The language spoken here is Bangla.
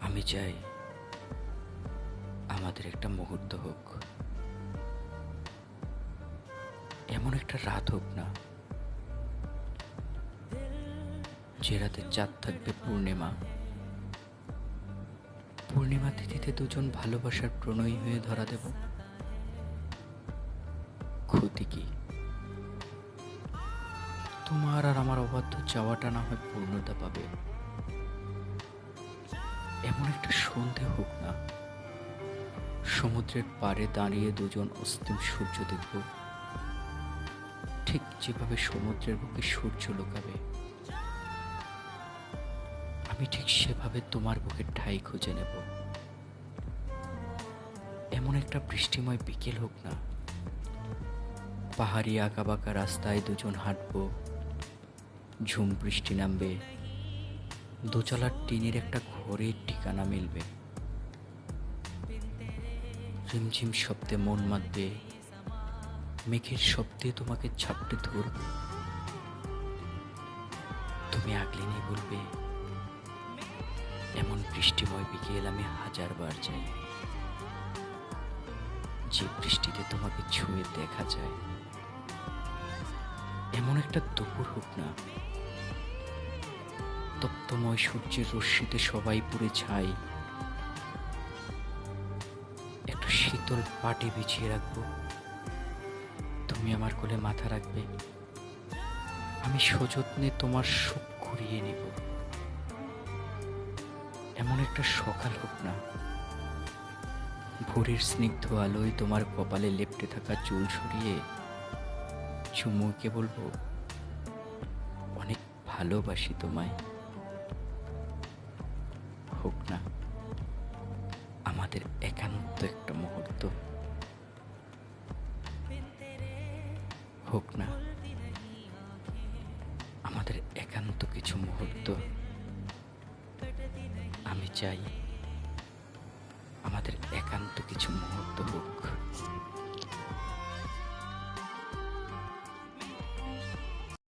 আমি চাই আমাদের একটা মুহূর্ত হোক, এমন একটা রাত হোক না যে রাতে চাঁদ থাকবে পূর্ণিমা। পূর্ণিমা তিথিতে দুজন ভালোবাসার প্রণয়ী হয়ে ধরা দেব। ক্ষতি কি? তোমার আর আমার অবাধ্য চাওয়াটা না হয় পূর্ণতা পাবে। এমন একটা সন্ধে হোক না সমুদ্রের পাড়ে দাঁড়িয়ে দুজন অস্তিম সূর্য দেখব, ঠিক যেভাবে সমুদ্রের বুকে সূর্য লুকাবে। আমি ঠিক সেভাবে তোমার বুকে ঠাঁই খুঁজে নেব। এমন একটা বৃষ্টিময় বিকেল হোক না পাহাড়ি আঁকাবাঁকা রাস্তায় দুজন হাঁটবো, ঝুম বৃষ্টি নামবে, দোতলার টিনের একটা ঘরের ঠিকানা মিলবে। রিমঝিম শব্দে মন মাতবে, মেঘের শব্দে তোমাকে ঝাপটে ধরব। তুমি আগলে নিয়ে বলবে, এমন বৃষ্টিময় বিকেল আমি হাজারবার চাই, যে বৃষ্টিতে তোমাকে ছুঁয়ে দেখা যায়। এমন একটা দুপুর হোক না তপ্তময় সূর্যের রশ্মিতে সবাই পুড়ে ছাই। একটা শীতল পাটি বিছিয়ে রাখবো, তুমি আমার কোলে মাথা রাখবে, আমি সযত্নে তোমার সুখ কুড়িয়ে নিব। এমন একটা সকাল হোক না ভোরের স্নিগ্ধ আলোয় তোমার কপালে লেপ্টে থাকা চুল সরিয়ে চুমুকে বলবো, অনেক ভালোবাসি তোমায়। হোক না আমাদের একান্ত একটা মুহূর্ত, হোক না আমাদের একান্ত কিছু মুহূর্ত। আমি চাই